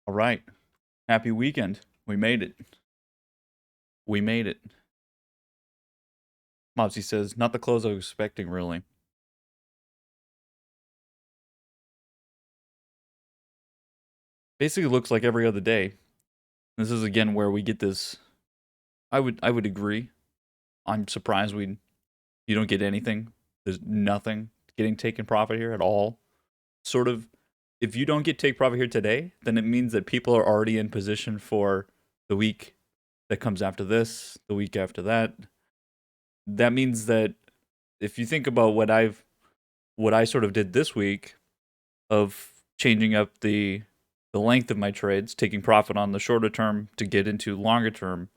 All right. Happy weekend. We made it. We made it. Mopsy says, not the clothes I was expecting, really. Basically looks like every other day. This is again where we get this. I would agree. I'm surprised you don't get anything. There's nothing getting taken profit here at all. Sort of if you don't get take profit here today, then it means that people are already in position for the week that comes after this, the week after that. That means that if you think about what I sort of did this week, of changing up the length of my trades, taking profit on the shorter term to get into longer term.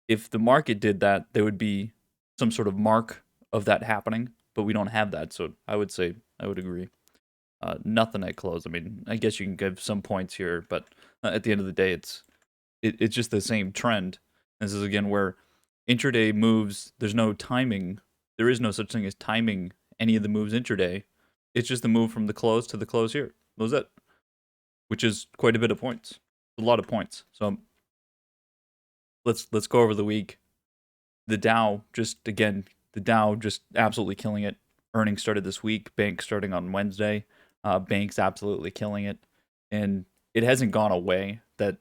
If the market did that, there would be some sort of mark of that happening, but we don't have that. So I would say I would agree. Nothing at close. I mean, I guess you can give some points here, but at the end of the day, it's just the same trend. This is again where intraday moves. There's no timing. There is no such thing as timing any of the moves intraday. It's just the move from the close to the close here. That was it, which is quite a bit of points. A lot of points. So let's go over the week. The Dow just absolutely killing it. Earnings started this week. Banks starting on Wednesday. Banks absolutely killing it, and it hasn't gone away. That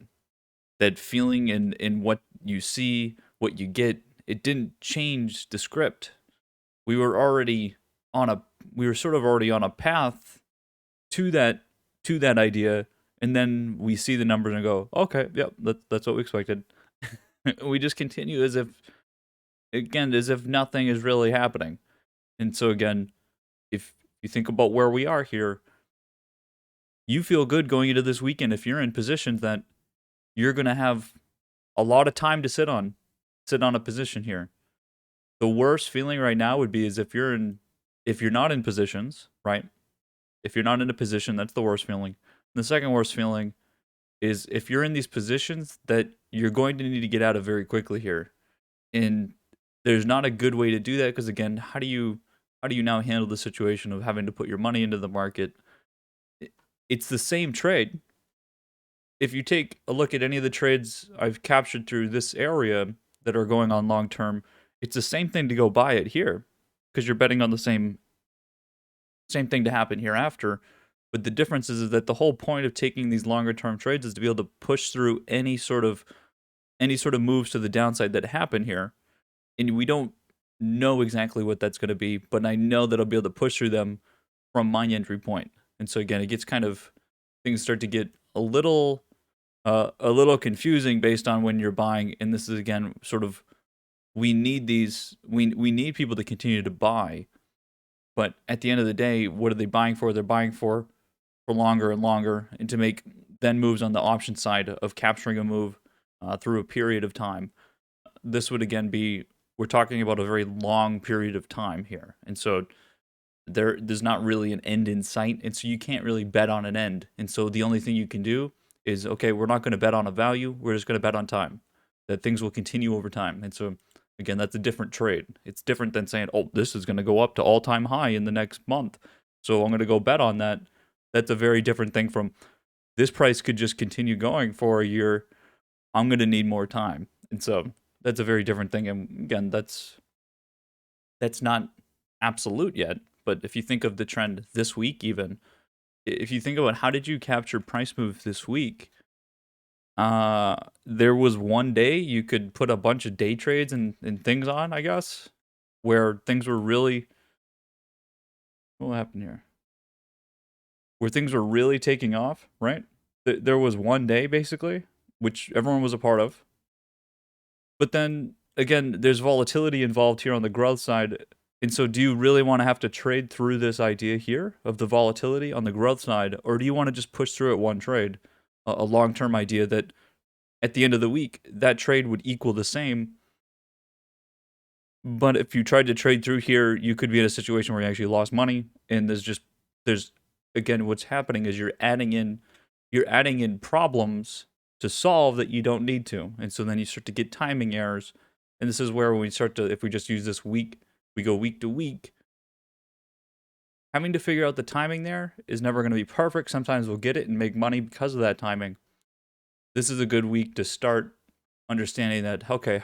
feeling in what you see, what you get. It didn't change the script. We were already on a we were sort of already on a path to that idea, and then we see the numbers and go, okay, yep, that's what we expected. We just continue as if nothing is really happening. And so again, if you think about where we are here, you feel good going into this weekend if you're in positions that you're going to have a lot of time to sit on a position here. The worst feeling right now would be as if you're not in positions, right? If you're not in a position, that's the worst feeling. And the second worst feeling is if you're in these positions that you're going to need to get out of very quickly here. And there's not a good way to do that because again, how do you now handle the situation of having to put your money into the market? It's the same trade. If you take a look at any of the trades I've captured through this area that are going on long term, it's the same thing to go buy it here because you're betting on the same thing to happen hereafter. But the difference is that the whole point of taking these longer term trades is to be able to push through any sort of moves to the downside that happen here. And we don't know exactly what that's going to be, but I know that I'll be able to push through them from my entry point. And so again, it gets kind of things start to get a little confusing based on when you're buying. And this is again sort of we need we need people to continue to buy, but at the end of the day, what are they buying for? They're buying for longer and longer, and to make then moves on the option side of capturing a move through a period of time. This would again be we're talking about a very long period of time here, and so there's not really an end in sight, and so you can't really bet on an end. And so the only thing you can do is okay, we're not going to bet on a value, we're just going to bet on time, that things will continue over time. And so again, that's a different trade. It's different than saying, oh, this is going to go up to all-time high in the next month, so I'm going to go bet on that. That's a very different thing from this price could just continue going for a year. I'm going to need more time. And so that's a very different thing. And again, that's not absolute yet. But if you think of the trend this week, even if you think about how did you capture price move this week, there was one day you could put a bunch of day trades and things on, I guess, where things were really what happened here? Where things were really taking off, right? There was one day basically, which everyone was a part of. But then again, there's volatility involved here on the growth side. And so do you really want to have to trade through this idea here of the volatility on the growth side, or do you want to just push through it one trade, a long-term idea that at the end of the week, that trade would equal the same? But if you tried to trade through here, you could be in a situation where you actually lost money. And there's again, what's happening is you're adding in problems to solve that you don't need to. And so then you start to get timing errors. And this is where we start to, if we just use this week, we go week to week. Having to figure out the timing there is never going to be perfect. Sometimes we'll get it and make money because of that timing. this is a good week to start understanding that, okay,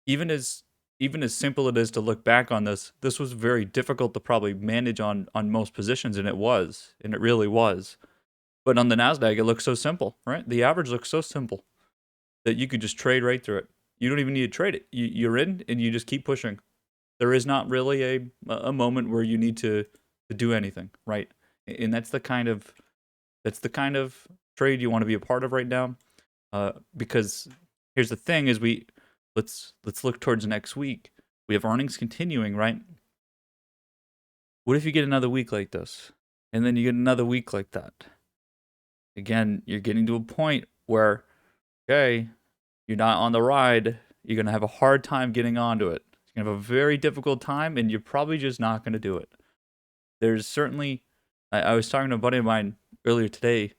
even as even as simple it is to look back on this, this was very difficult to probably manage on most positions, and it was, and it really was. But on the Nasdaq, it looks so simple, right? The average looks so simple that you could just trade right through it. You don't even need to trade it. You're in, and you just keep pushing. There is not really a moment where you need to do anything, right? And that's the kind of trade you want to be a part of right now. Because here's the thing: is let's look towards next week. We have earnings continuing, right? What if you get another week like this, and then you get another week like that? Again, you're getting to a point where, okay, you're not on the ride. You're gonna have a hard time getting onto it. You're gonna have a very difficult time, and you're probably just not gonna do it. There's certainly, I was talking to a buddy of mine earlier today,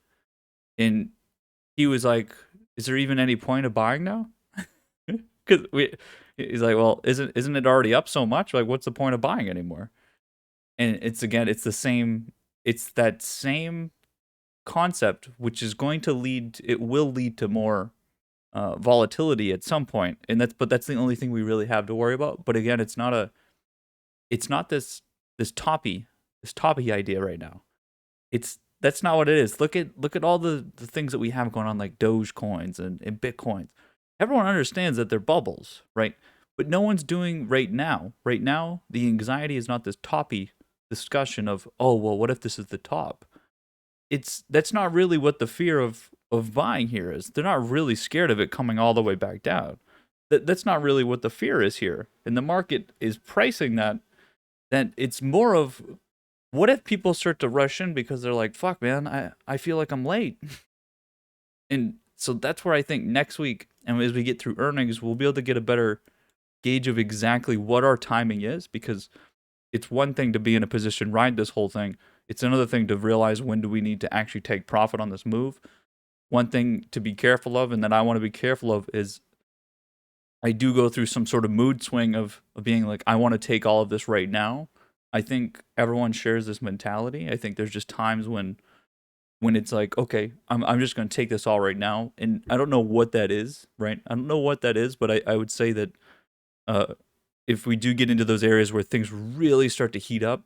and he was like, "Is there even any point of buying now?" Because he's like, "Well, isn't it already up so much? Like, what's the point of buying anymore?" And it's again, it's the same. It's that same concept, which is going to lead. It will lead to more volatility at some point, and that's the only thing we really have to worry about. But again, it's not this toppy this toppy idea right now. That's not what it is. Look at all the things that we have going on, like Doge coins and Bitcoins. Everyone understands that they're bubbles, right? But no one's doing right now. Right now, the anxiety is not this toppy discussion of, oh well, what if this is the top? That's not really what the fear of buying here is. They're not really scared of it coming all the way back down. That's not really what the fear is here. And the market is pricing that it's more of, what if people start to rush in because they're like, fuck man, I feel like I'm late. And so that's where I think next week, and as we get through earnings, we'll be able to get a better gauge of exactly what our timing is, because it's one thing to be in a position, ride this whole thing. It's another thing to realize when do we need to actually take profit on this move. One thing to be careful of, and that I want to be careful of, is I do go through some sort of mood swing of being like, I want to take all of this right now. I think everyone shares this mentality. I think there's just times when it's like, okay, I'm just going to take this all right now. And I don't know what that is, right? I don't know what that is, but I would say that uh, if we do get into those areas where things really start to heat up,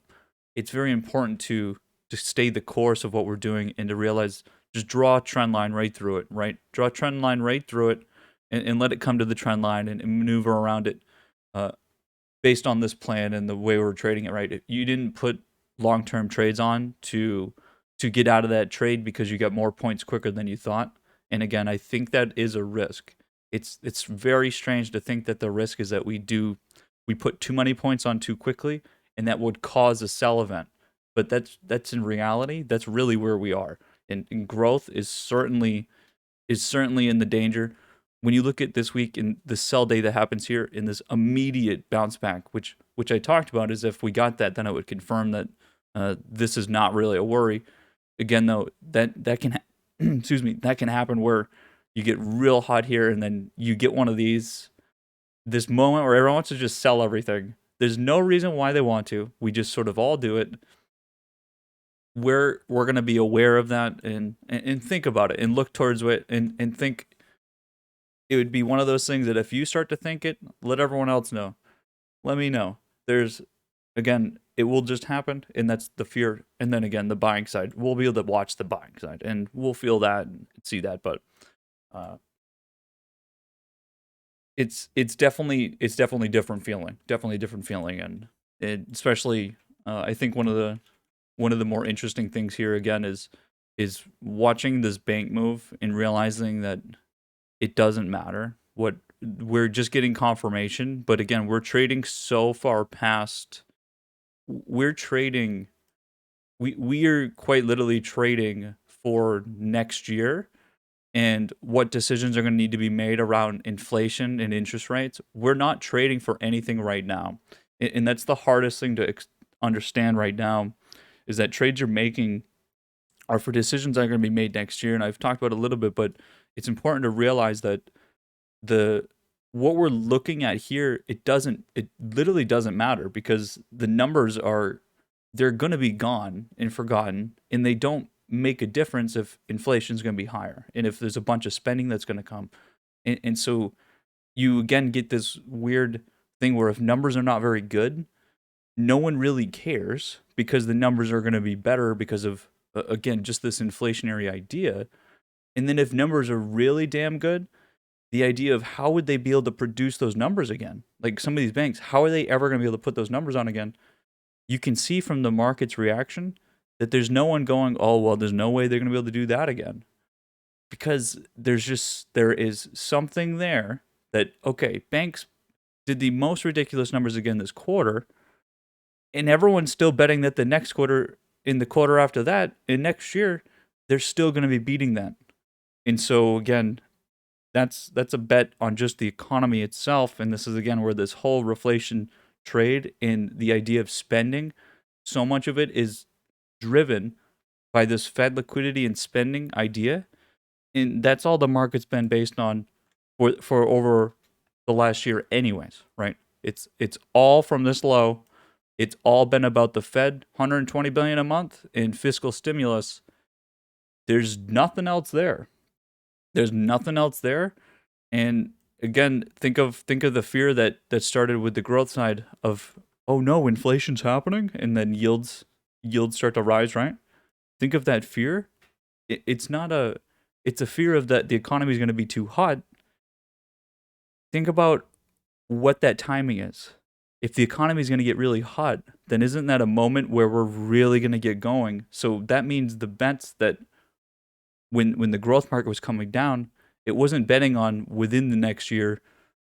it's very important to stay the course of what we're doing and to realize, just draw a trend line right through it, right? Draw a trend line right through it, and let it come to the trend line, and maneuver around it uh, based on this plan and the way we're trading it, right? If you didn't put long-term trades on to get out of that trade because you got more points quicker than you thought. And again, I think that is a risk. It's very strange to think that the risk is that we put too many points on too quickly, and that would cause a sell event. But that's in reality, that's really where we are. And growth is certainly in the danger. When you look at this week and the sell day that happens here in this immediate bounce back, which I talked about, is if we got that, then it would confirm that this is not really a worry. Again, though, that can excuse me, that can happen where you get real hot here, and then you get one of this moment where everyone wants to just sell everything. There's no reason why they want to. We just sort of all do it. We're gonna be aware of that, and think about it and look towards it, and think it would be one of those things that if you start to think it, let everyone else know. Let me know. There's, again, it will just happen, and that's the fear. And then again, the buying side, we'll be able to watch the buying side, and we'll feel that and see that. But uh, it's definitely different feeling, and especially I think one of the more interesting things here again is watching this bank move and realizing that it doesn't matter what, we're just getting confirmation. But again, we're trading so far past, we're trading, we are quite literally trading for next year and what decisions are going to need to be made around inflation and interest rates. We're not trading for anything right now. And that's the hardest thing to understand right now, is that trades you're making are for decisions that are going to be made next year. And I've talked about it a little bit, but it's important to realize that the what we're looking at here, it literally doesn't matter, because the numbers are, they're going to be gone and forgotten, and make a difference if inflation is going to be higher and if there's a bunch of spending that's going to come. And so you again get this weird thing where if numbers are not very good, no one really cares because the numbers are going to be better because of, again, just this inflationary idea. And then if numbers are really damn good, the idea of how would they be able to produce those numbers again? Like some of these banks, how are they ever going to be able to put those numbers on again? You can see from the market's reaction that there's no one going, oh, well, there's no way they're going to be able to do that again. Because there is something there that, okay, banks did the most ridiculous numbers again this quarter, and everyone's still betting that the next quarter, in the quarter after that, in next year, they're still going to be beating that. And so, again, that's a bet on just the economy itself. And this is again where this whole reflation trade and the idea of spending, so much of it is driven by this Fed liquidity and spending idea. And that's all the market's been based on for over the last year anyways, right? It's all from this low. It's all been about the Fed, 120 billion a month in fiscal stimulus. There's nothing else there. There's nothing else there. And again, think of the fear that started with the growth side of, oh no, inflation's happening, and then yields start to rise, right? Think of that fear. It's not a it's a fear of that the economy is going to be too hot. Think about what that timing is. If the economy is going to get really hot, then isn't that a moment where we're really going to get going? So that means the bets that when the growth market was coming down, it wasn't betting on within the next year,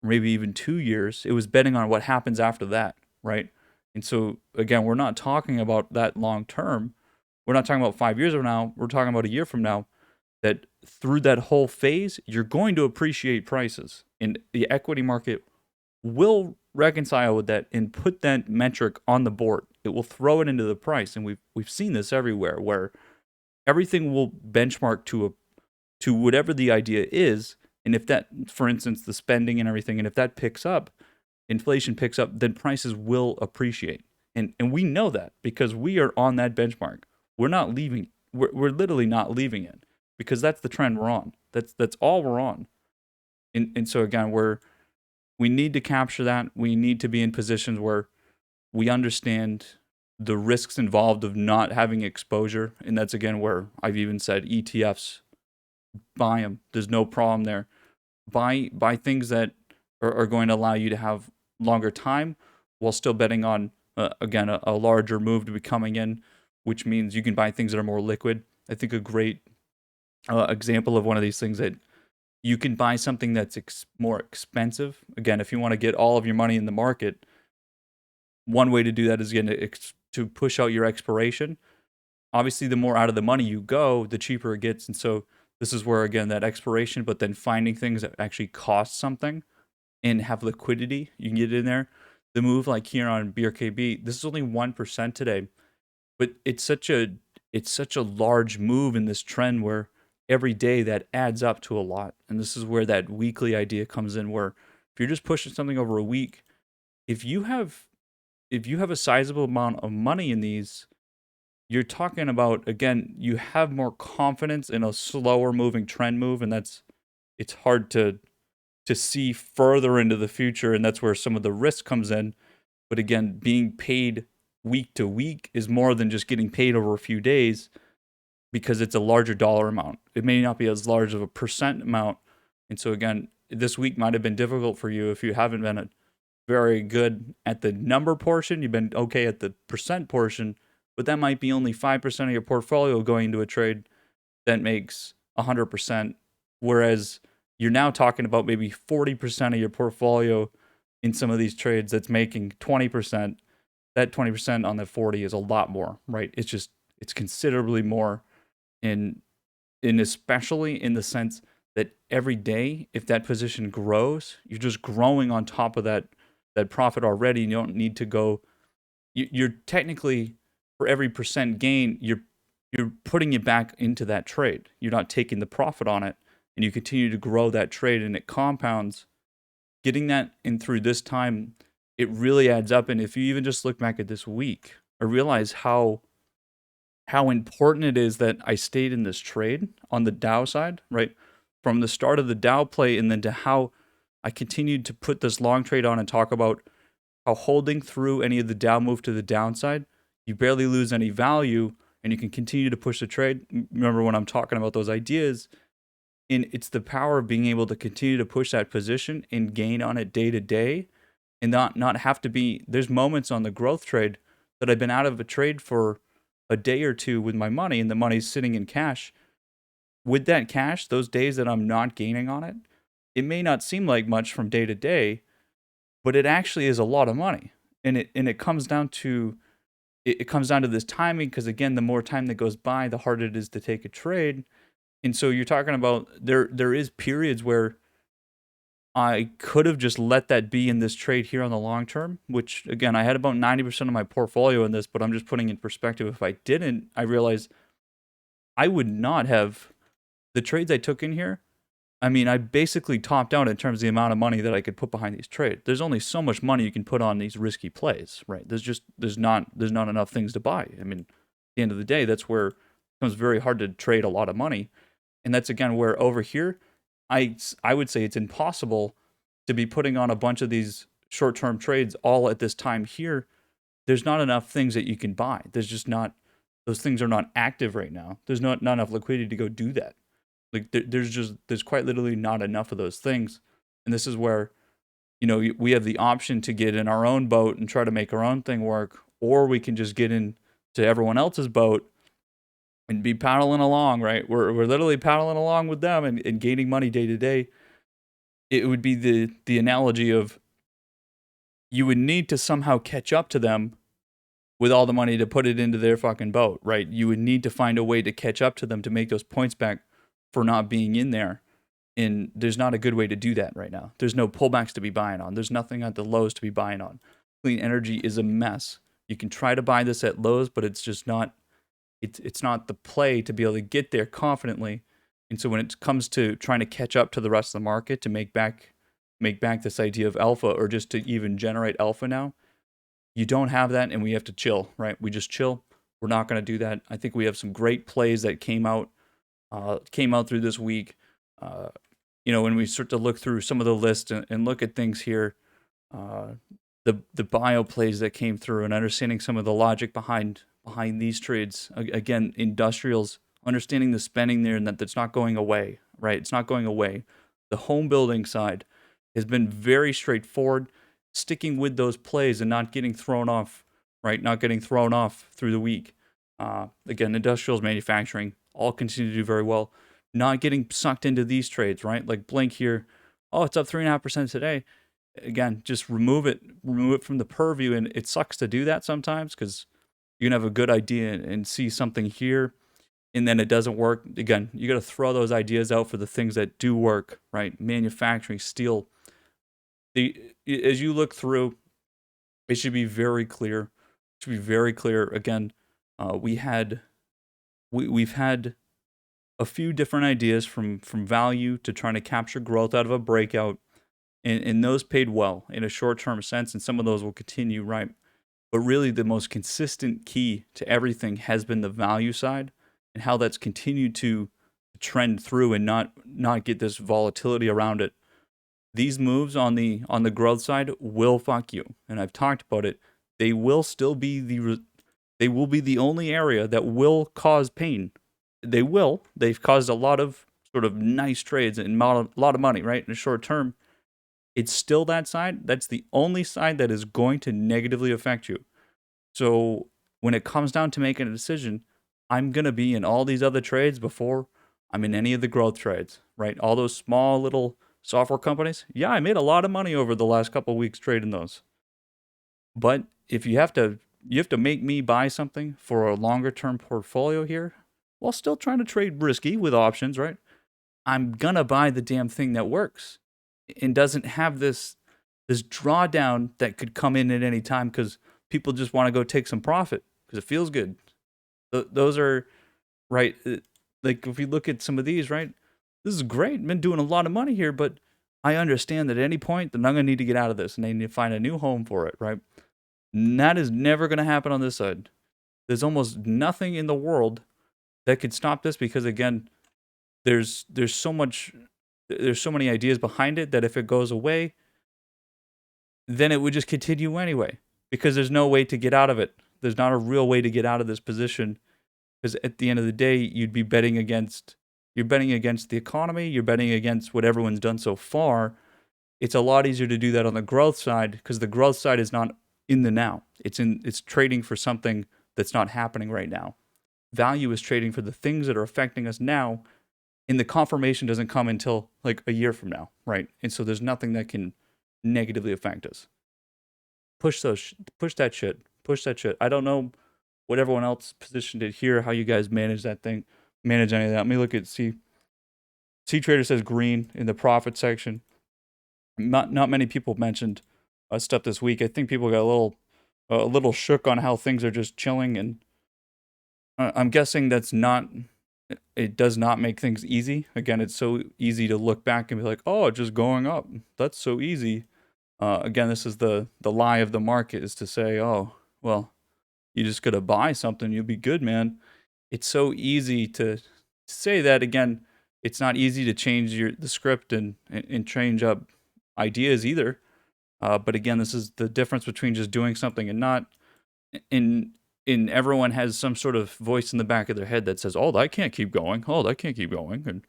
or maybe even 2 years. It was betting on what happens after that, right? And so again, we're not talking about that long term. We're not talking about 5 years from now. We're talking about a year from now. That through that whole phase, you're going to appreciate prices, and the equity market will reconcile with that and put that metric on the board. It will throw it into the price, and we've seen this everywhere where everything will benchmark to whatever the idea is. And if that, for instance, the spending and everything, and if that picks up, inflation picks up, then prices will appreciate. And we know that because we are on that benchmark. We're not leaving. We're literally not leaving it because that's the trend we're on. That's all we're on. And so again, we need to capture that. We need to be in positions where we understand the risks involved of not having exposure. And that's again where I've even said ETFs, buy them. There's no problem there. Buy things that are going to allow you to have longer time while still betting on, again, a larger move to be coming in, which means you can buy things that are more liquid. I think a great example of one of these things that you can buy something that's more expensive. Again, if you want to get all of your money in the market, one way to do that is again to push out your expiration. Obviously, the more out of the money you go, the cheaper it gets. And so this is where, again, that expiration, but then finding things that actually cost something and have liquidity, you can get in there. The move like here on BRKB, this is only 1% today, but it's such a large move in this trend where every day that adds up to a lot. And this is where that weekly idea comes in, where if you're just pushing something over a week, if you have a sizable amount of money in these, you're talking about, again, you have more confidence in a slower moving trend move, and it's hard to see further into the future, and that's where some of the risk comes in. But again, being paid week to week is more than just getting paid over a few days, because it's a larger dollar amount. It may not be as large of a percent amount. And so again, this week might have been difficult for you if you haven't been very good at the number portion. You've been okay at the percent portion, but that might be only 5% of your portfolio going into a trade that makes 100%. Whereas you're now talking about maybe 40% of your portfolio in some of these trades that's making 20%. That 20% on the 40 is a lot more, right? It's considerably more. And especially in the sense that every day, if that position grows, you're just growing on top of that profit already. And you don't need to go. You're technically, for every percent gain, you're putting it back into that trade. You're not taking the profit on it, and you continue to grow that trade, and it compounds. Getting that in through this time, it really adds up. And if you even just look back at this week, I realize how how important it is that I stayed in this trade on the Dow side, right? From the start of the Dow play and then to how I continued to put this long trade on and talk about how holding through any of the Dow move to the downside, you barely lose any value and you can continue to push the trade. Remember when I'm talking about those ideas, and it's the power of being able to continue to push that position and gain on it day to day and not have to be. There's moments on the growth trade that I've been out of a trade for a day or two with my money and the money's sitting in cash. With that cash, those days that I'm not gaining on it, it may not seem like much from day to day, but it actually is a lot of money. And it comes down to it comes down to this timing, because again, the more time that goes by, the harder it is to take a trade. And so you're talking about there is periods where I could have just let that be in this trade here on the long term, which again, I had about 90% of my portfolio in this, but I'm just putting in perspective. If I didn't, I realized I would not have the trades I took in here. I mean, I basically topped out in terms of the amount of money that I could put behind these trades. There's only so much money you can put on these risky plays, right? There's not enough things to buy. I mean, at the end of the day, that's where it becomes very hard to trade a lot of money. And that's again where over here, I would say it's impossible to be putting on a bunch of these short-term trades all at this time here. There's not enough things that you can buy. There's just not, those things are not active right now. There's not enough liquidity to go do that. Like there's quite literally not enough of those things. And this is where, we have the option to get in our own boat and try to make our own thing work, or we can just get in to everyone else's boat and be paddling along, right? We're literally paddling along with them and gaining money day to day. It would be the analogy of you would need to somehow catch up to them with all the money to put it into their fucking boat, right? You would need to find a way to catch up to them to make those points back for not being in there. And there's not a good way to do that right now. There's no pullbacks to be buying on. There's nothing at the lows to be buying on. Clean energy is a mess. You can try to buy this at lows, but it's just not, it's not the play to be able to get there confidently. And so when it comes to trying to catch up to the rest of the market to make back this idea of alpha, or just to even generate alpha now, you don't have that, and we have to chill, right? We just chill. We're not going to do that. I think we have some great plays that came out through this week. When we start to look through some of the list and look at things here, the bio plays that came through, and understanding some of the logic behind these trades. Again, industrials, understanding the spending there, and that's not going away, right? It's not going away. The home building side has been very straightforward, sticking with those plays and not getting thrown off, right? Not getting thrown off through the week. Again, industrials, manufacturing, all continue to do very well. Not getting sucked into these trades, right? Like Blink here, oh, it's up 3.5% today. Again, just remove it from the purview. And it sucks to do that sometimes, because you can have a good idea and see something here, and then it doesn't work. Again, you got to throw those ideas out for the things that do work, right? Manufacturing, steel. As you look through, it should be very clear. It should be very clear. Again, we've had a few different ideas from value to trying to capture growth out of a breakout, and those paid well in a short-term sense, and some of those will continue, right? But really, the most consistent key to everything has been the value side, and how that's continued to trend through and not get this volatility around it. These moves on the growth side will fuck you, and I've talked about it. They will still be they will be the only area that will cause pain. They will. They've caused a lot of sort of nice trades and a lot of money, right, in the short term. It's still that side. That's the only side that is going to negatively affect you. So when it comes down to making a decision, I'm going to be in all these other trades before I'm in any of the growth trades, right? All those small little software companies. Yeah, I made a lot of money over the last couple of weeks trading those. But if you have to make me buy something for a longer term portfolio here, while still trying to trade risky with options, right? I'm gonna buy the damn thing that works and doesn't have this drawdown that could come in at any time because people just want to go take some profit because it feels good. Those are right. Like if you look at some of these, right? This is great. I've been doing a lot of money here, but I understand that at any point that I'm gonna need to get out of this and I need to find a new home for it, right? And that is never gonna happen on this side. There's almost nothing in the world that could stop this because again, there's so much there's so many ideas behind it that if it goes away, then it would just continue anyway because there's no way to get out of it. There's not a real way to get out of this position because at the end of the day, you're betting against the economy, you're betting against what everyone's done so far. It's a lot easier to do that on the growth side because the growth side is not in the now. It's trading for something that's not happening right now. Value is trading for the things that are affecting us now, and the confirmation doesn't come until like a year from now, right? And so there's nothing that can negatively affect us. Push that shit. Push that shit. I don't know what everyone else positioned it here, how you guys manage that thing, manage any of that. Let me look at C Trader says green in the profit section. Not many people mentioned stuff this week. I think people got a little shook on how things are just chilling, and I'm guessing that's not. It does not make things easy. Again, it's so easy to look back and be like, "Oh, it's just going up. That's so easy." Again, this is the lie of the market is to say, "Oh, well, you just gotta buy something, you'll be good, man." It's so easy to say that. Again, it's not easy to change the script and change up ideas either. But again, this is the difference between just doing something and not. In everyone has some sort of voice in the back of their head that says, "Oh, that can't keep going. Oh, that can't keep going." And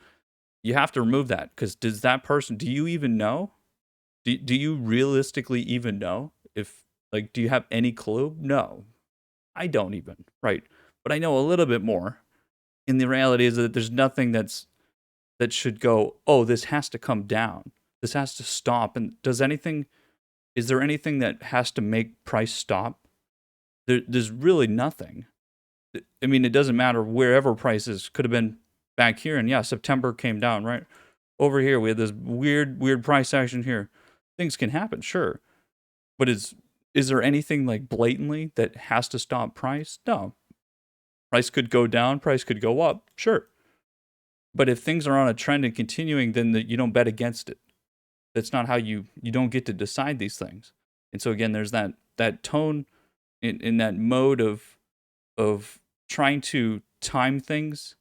you have to remove that because does that person? Do you even know? Do you realistically even know if like do you have any clue? No, I don't even. Right, but I know a little bit more. And the reality is that there's nothing that should go. Oh, this has to come down. This has to stop. And does anything? Is there anything that has to make price stop? There's really nothing. I mean, it doesn't matter wherever prices could have been back here. And yeah, September came down, right? Over here, we had this weird price action here. Things can happen, sure. But is there anything like blatantly that has to stop price? No. Price could go down, price could go up, sure. But if things are on a trend and continuing, then you don't bet against it. That's not how you don't get to decide these things. And so again, there's that tone in that mode of trying to time things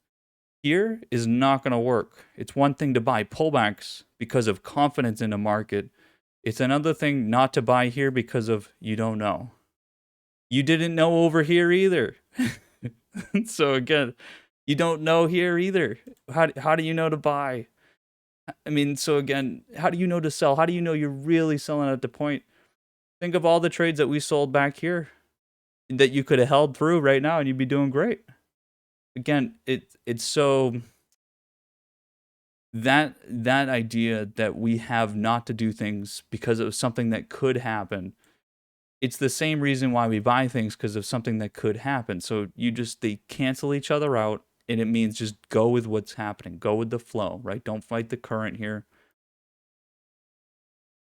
here is not going to work. It's one thing to buy pullbacks because of confidence in the market. It's another thing not to buy here because of you don't know. You didn't know over here either. So again, you don't know here either. How do you know to buy? I mean, so again, how do you know to sell? How do you know you're really selling at the point? Think of all the trades that we sold back here that you could have held through right now and you'd be doing great. Again, it's so that idea that we have not to do things because of something that could happen. It's the same reason why we buy things because of something that could happen. So they cancel each other out, and it means just go with what's happening. Go with the flow, right? Don't fight the current here.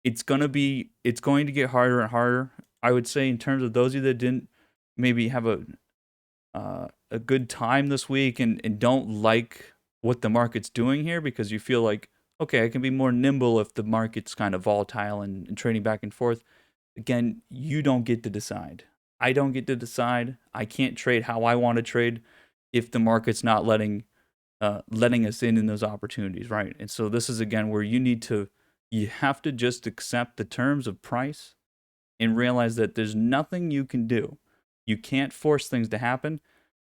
It's going to get harder and harder. I would say in terms of those of you that didn't maybe have a good time this week and don't like what the market's doing here because you feel like, okay, I can be more nimble if the market's kind of volatile and trading back and forth. Again, you don't get to decide. I don't get to decide. I can't trade how I want to trade if the market's not letting us in those opportunities, right? And so this is again where you have to just accept the terms of price and realize that there's nothing you can do. You can't force things to happen.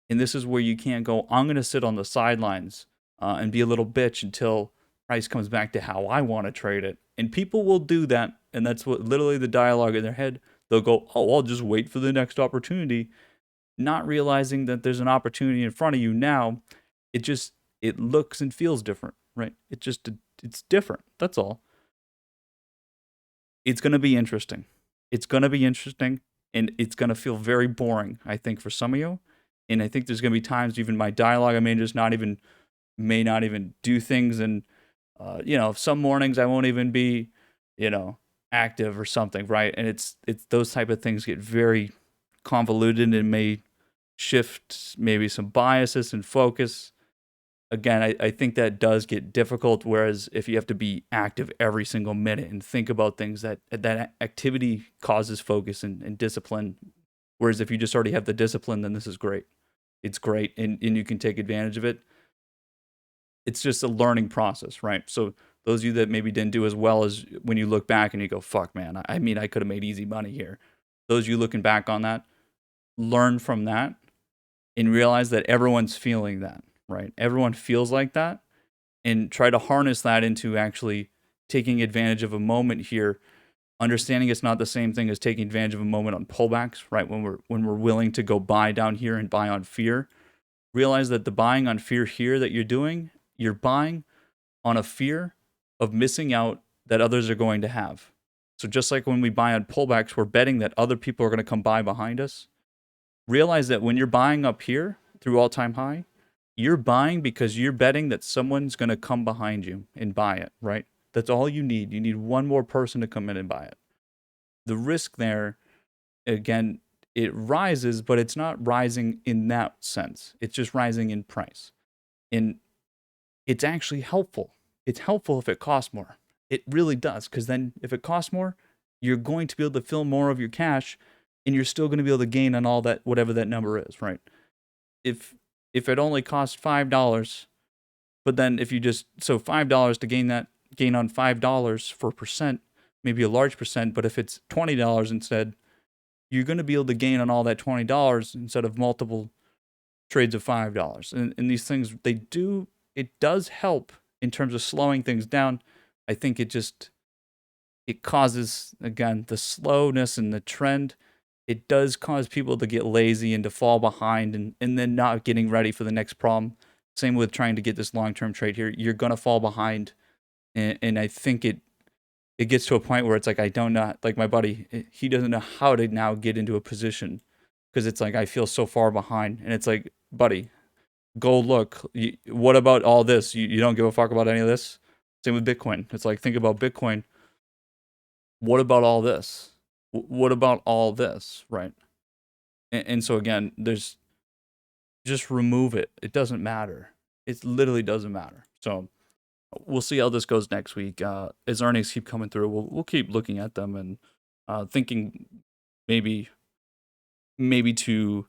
And this is where you can't go, I'm going to sit on the sidelines and be a little bitch until price comes back to how I want to trade it. And people will do that. And that's what literally the dialogue in their head. They'll go, oh, I'll just wait for the next opportunity. Not realizing that there's an opportunity in front of you now. It looks and feels different, right? It's different. That's all. It's going to be interesting. It's going to be interesting. And it's going to feel very boring, I think, for some of you. And I think there's going to be times, even my dialogue, I may not even do things. And, some mornings I won't even be, active or something, right? And it's those type of things get very convoluted and may shift maybe some biases and focus. Again, I think that does get difficult. Whereas if you have to be active every single minute and think about things, that activity causes focus and discipline Whereas if you just already have the discipline, then this is great. It's great, and you can take advantage of it. It's just a learning process, right? So those of you that maybe didn't do as well as when you look back and you go, fuck, man, I mean, I could have made easy money here. Those of you looking back on that, learn from that and realize that everyone's feeling that, right? Everyone feels like that, and try to harness that into actually taking advantage of a moment here, understanding it's not the same thing as taking advantage of a moment on pullbacks, right? When we're willing to go buy down here and buy on fear, realize that the buying on fear here that you're doing, you're buying on a fear of missing out that others are going to have. So just like when we buy on pullbacks, we're betting that other people are going to come buy behind us. Realize that when you're buying up here through all-time high, you're buying because you're betting that someone's going to come behind you and buy it, right? That's all you need. You need one more person to come in and buy it. The risk there, again, it rises, but it's not rising in that sense. It's just rising in price. And it's actually helpful. It's helpful if it costs more. It really does, because then if it costs more, you're going to be able to fill more of your cash, and you're still going to be able to gain on all that, whatever that number is, right? If it only costs $5, but then if you just, so $5 to gain on $5 for percent, maybe a large percent, but if it's $20 instead, you're going to be able to gain on all that $20 instead of multiple trades of $5. And these things, it does help in terms of slowing things down. I think it causes, again, the slowness and the trend. It does cause people to get lazy and to fall behind and then not getting ready for the next problem. Same with trying to get this long-term trade here. You're going to fall behind. And I think it gets to a point where it's like, I don't know, like my buddy, he doesn't know how to now get into a position because it's like, I feel so far behind. And it's like, buddy, go look. What about all this? You don't give a fuck about any of this? Same with Bitcoin. It's like, think about Bitcoin. What about all this? What about all this, right? And so again, there's just remove it. It doesn't matter. It literally doesn't matter. So we'll see how this goes next week. As earnings keep coming through, we'll keep looking at them and thinking maybe to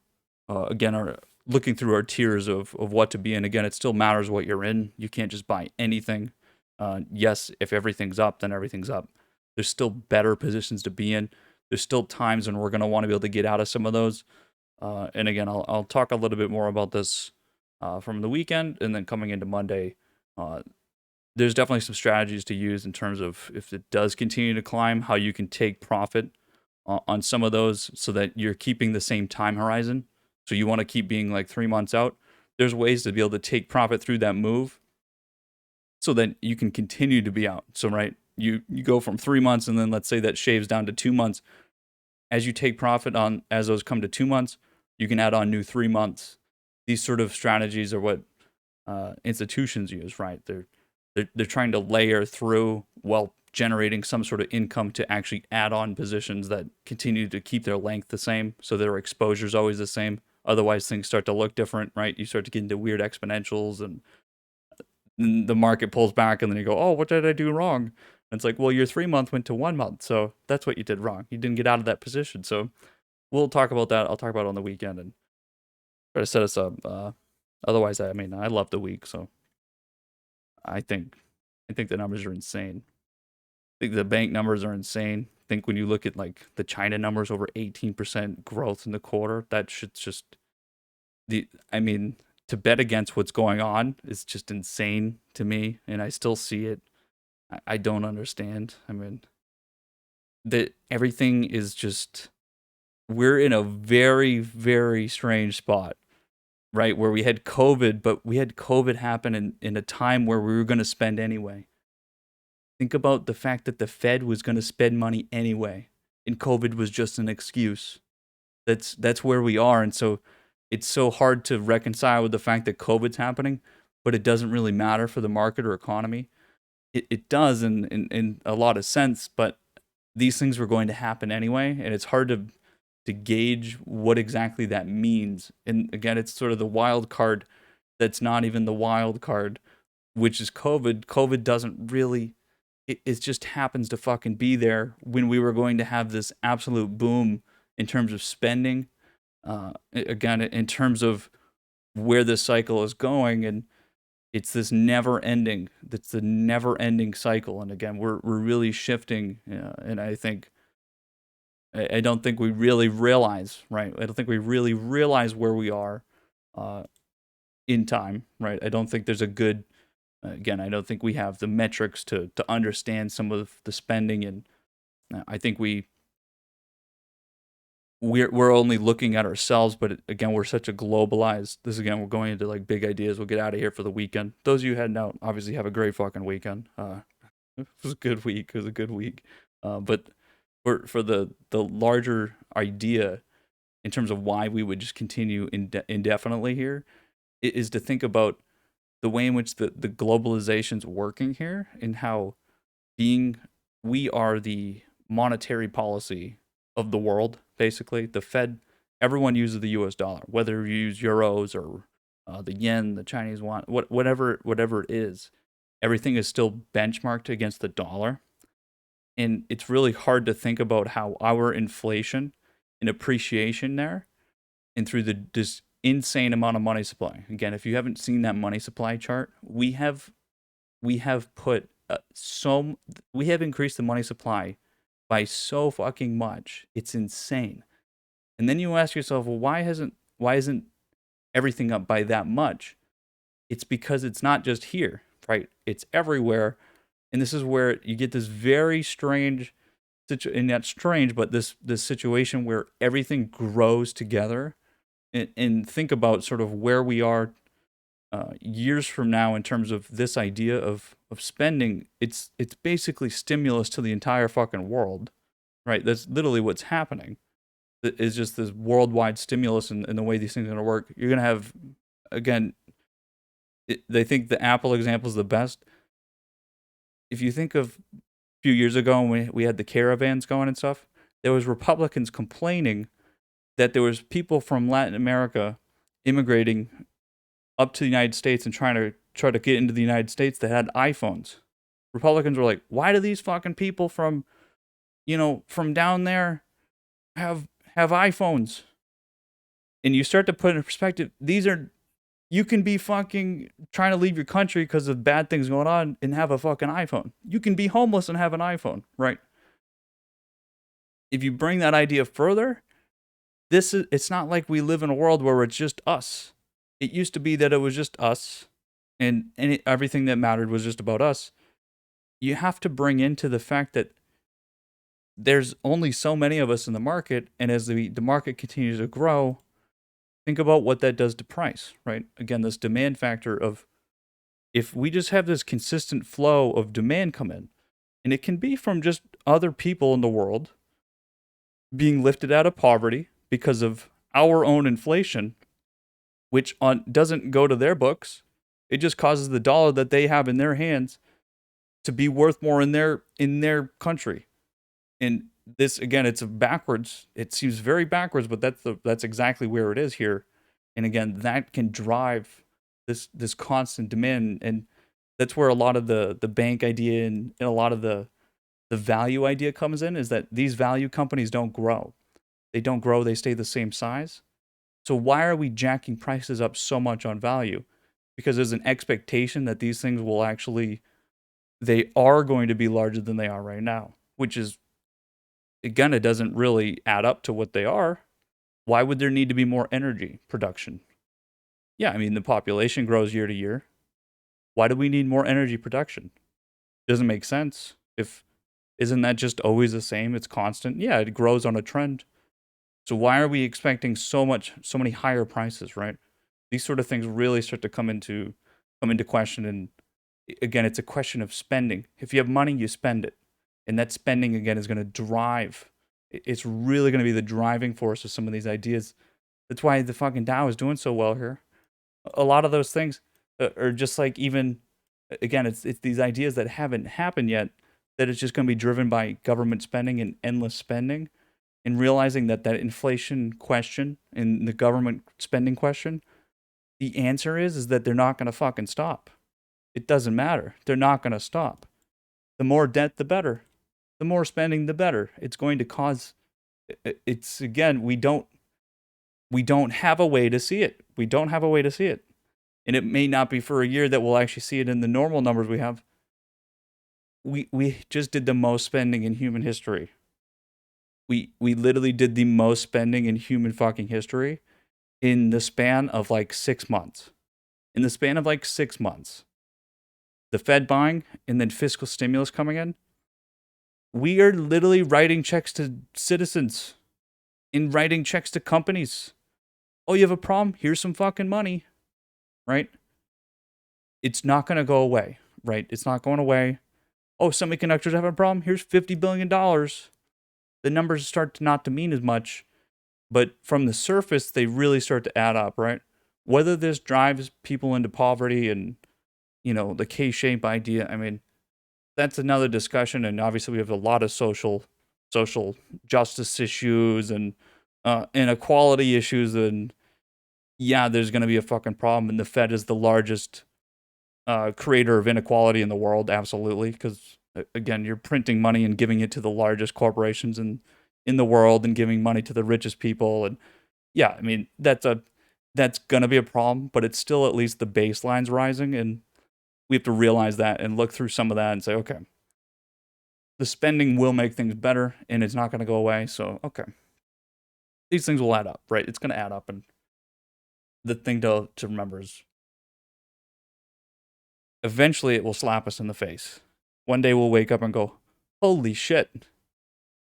again are looking through our tiers of what to be in. Again, it still matters what you're in. You can't just buy anything. Yes, if everything's up, then everything's up. There's still better positions to be in. There's still times when we're going to want to be able to get out of some of those. And again, I'll talk a little bit more about this from the weekend and then coming into Monday. There's definitely some strategies to use in terms of if it does continue to climb, how you can take profit on some of those so that you're keeping the same time horizon. So you want to keep being like 3 months out. There's ways to be able to take profit through that move so that you can continue to be out. So, right, you go from 3 months and then let's say that shaves down to 2 months. As you take profit on, as those come to 2 months, you can add on new 3 months. These sort of strategies are what institutions use, right? They're trying to layer through while generating some sort of income to actually add on positions that continue to keep their length the same, so their exposure is always the same. Otherwise, things start to look different, right? You start to get into weird exponentials, and the market pulls back, and then you go, "Oh, what did I do wrong?" And it's like, well, your 3 month went to 1 month, so that's what you did wrong. You didn't get out of that position. So we'll talk about that. I'll talk about it on the weekend and try to set us up. Otherwise, I mean, I love the week, so I think the numbers are insane. I think the bank numbers are insane. I think when you look at like the China numbers, over 18% growth in the quarter, that shit's just I mean, to bet against what's going on is just insane to me, and I still see it. I don't understand. I mean, that everything is just, we're in a very, very strange spot, right? Where we had COVID, but we had COVID happen in a time where we were going to spend anyway. Think about the fact that the Fed was going to spend money anyway, and COVID was just an excuse. That's where we are, and so it's so hard to reconcile with the fact that COVID's happening, but it doesn't really matter for the market or economy. It does in a lot of sense, but these things were going to happen anyway, and it's hard to gauge what exactly that means. And again, it's sort of the wild card that's not even the wild card, which is COVID. COVID doesn't really, it just happens to fucking be there when we were going to have this absolute boom in terms of spending. Again, in terms of where this cycle is going, and it's this never ending. That's the never ending cycle. And again, we're really shifting, and I think I don't think we really realize, right? I don't think we really realize where we are uh, in time, right? I don't think there's a good again. I don't think we have the metrics to understand some of the spending, and I think we're only looking at ourselves. But again, we're such a globalized. This again, we're going into like big ideas. We'll get out of here for the weekend. Those of you heading out, obviously, have a great fucking weekend. It was a good week. It was a good week. But for the larger idea in terms of why we would just continue indefinitely here is to think about the way in which the globalization's working here and how being we are the monetary policy of the world, basically. The Fed, everyone uses the US dollar, whether you use euros or the yen, the Chinese yuan, whatever it is, everything is still benchmarked against the dollar. And it's really hard to think about how our inflation and appreciation there and through this insane amount of money supply. Again, if you haven't seen that money supply chart, we have put we have increased the money supply by so fucking much. It's insane. And then you ask yourself, well, why isn't everything up by that much? It's because it's not just here, right? It's everywhere. And this is where you get this very strange and not strange, but this situation where everything grows together. And think about sort of where we are years from now in terms of this idea of spending. It's basically stimulus to the entire fucking world, right? That's literally what's happening. It's just this worldwide stimulus and the way these things are going to work. You're going to have, again, they think the Apple example is the best. If you think of a few years ago when we had the caravans going and stuff, there was Republicans complaining that there was people from Latin America immigrating up to the United States and try to get into the United States that had iPhones. Republicans were like, why do these fucking people from from down there have iPhones? And you start to put it in perspective, you can be fucking trying to leave your country because of bad things going on and have a fucking iPhone. You can be homeless and have an iPhone, right? If you bring that idea further, it's not like we live in a world where it's just us. It used to be that it was just us and everything that mattered was just about us. You have to bring into the fact that there's only so many of us in the market, and as the market continues to grow, think about what that does to price, right? Again, this demand factor of if we just have this consistent flow of demand come in, and it can be from just other people in the world being lifted out of poverty because of our own inflation, which doesn't go to their books. It just causes the dollar that they have in their hands to be worth more in their country. And this again, it's backwards. It seems very backwards, but that's exactly where it is here. And again, that can drive this constant demand, and that's where a lot of the bank idea and a lot of the value idea comes in. Is that these value companies don't grow. They don't grow. They stay the same size. So why are we jacking prices up so much on value? Because there's an expectation that these things they are going to be larger than they are right now, which is, again, it doesn't really add up to what they are. Why would there need to be more energy production? Yeah, I mean, the population grows year to year. Why do we need more energy production? Doesn't make sense. Isn't that just always the same? It's constant. Yeah, it grows on a trend. So why are we expecting so many higher prices, right? These sort of things really start to come into question. And again, it's a question of spending. If you have money, you spend it. And that spending, again, is going to drive. It's really going to be the driving force of some of these ideas. That's why the fucking Dow is doing so well here. A lot of those things are just like, even, again, it's these ideas that haven't happened yet, that it's just going to be driven by government spending and endless spending. And realizing that inflation question and the government spending question, the answer is that they're not going to fucking stop. It doesn't matter. They're not going to stop. The more debt, the better. The more spending, the better. It's going to cause, it's again, We don't have a way to see it. We don't have a way to see it. And it may not be for a year that we'll actually see it in the normal numbers we have. We just did the most spending in human history. We literally did the most spending in human fucking history in the span of like 6 months. In the span of like 6 months. The Fed buying and then fiscal stimulus coming in. We are literally writing checks to citizens and writing checks to companies. Oh, you have a problem? Here's some fucking money, right? It's not going to go away, right? It's not going away. Oh, semiconductors have a problem? Here's $50 billion. The numbers start to not to mean as much, but from the surface, they really start to add up, right? Whether this drives people into poverty and, the K-shape idea, I mean, that's another discussion. And obviously, we have a lot of social justice issues and inequality issues. And yeah, there's going to be a fucking problem. And the Fed is the largest creator of inequality in the world, absolutely, because again, you're printing money and giving it to the largest corporations in the world and giving money to the richest people. And yeah, I mean, that's gonna be a problem, but it's still at least the baseline's rising, and we have to realize that and look through some of that and say, okay, the spending will make things better and it's not gonna go away. So okay, these things will add up, right? It's gonna add up, and the thing to remember is eventually it will slap us in the face. One day we'll wake up and go, holy shit,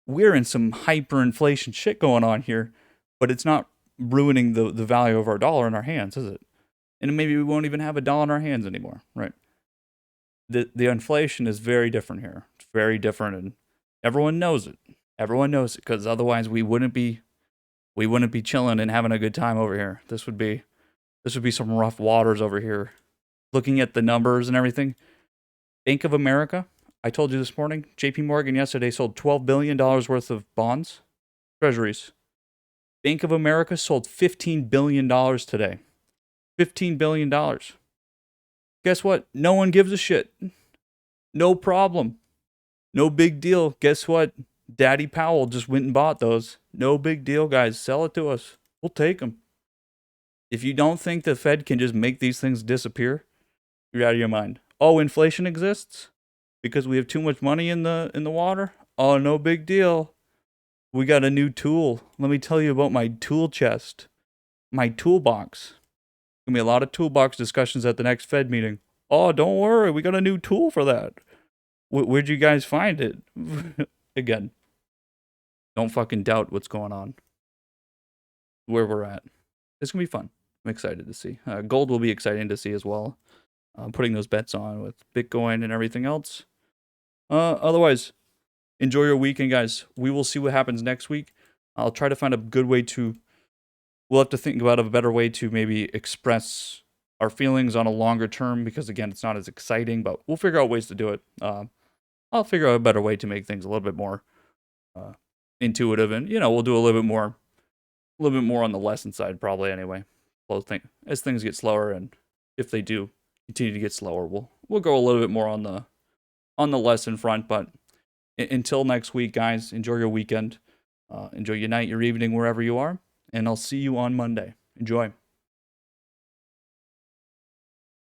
we're in some hyperinflation shit going on here, but it's not ruining the value of our dollar in our hands, is it? And maybe we won't even have a dollar in our hands anymore, right? The inflation is very different here. It's very different, and everyone knows it. Everyone knows it, because otherwise we wouldn't be chilling and having a good time over here. This would be some rough waters over here. Looking at the numbers and everything, Bank of America, I told you this morning, JP Morgan yesterday sold $12 billion worth of bonds, treasuries. Bank of America sold $15 billion today. $15 billion. Guess what? No one gives a shit. No problem. No big deal. Guess what? Daddy Powell just went and bought those. No big deal, guys. Sell it to us. We'll take them. If you don't think the Fed can just make these things disappear, you're out of your mind. Oh, inflation exists because we have too much money in the water? Oh, no big deal. We got a new tool. Let me tell you about my tool chest. My toolbox. Gonna be a lot of toolbox discussions at the next Fed meeting. Oh, don't worry, we got a new tool for that. Where'd you guys find it? Again, don't fucking doubt what's going on. Where we're at. It's gonna be fun. I'm excited to see. Gold will be exciting to see as well. Putting those bets on with Bitcoin and everything else. Otherwise, enjoy your weekend, guys. We will see what happens next week. I'll try to find a good way to. We'll have to think about a better way to maybe express our feelings on a longer term, because again, it's not as exciting, but we'll figure out ways to do it. I'll figure out a better way to make things a little bit more intuitive, and we'll do a little bit more on the lesson side probably anyway. As things get slower, and if they do continue to get slower, we'll go a little bit more on the lesson front. But until next week, guys, enjoy your weekend. Enjoy your night, your evening, wherever you are. And I'll see you on Monday. Enjoy.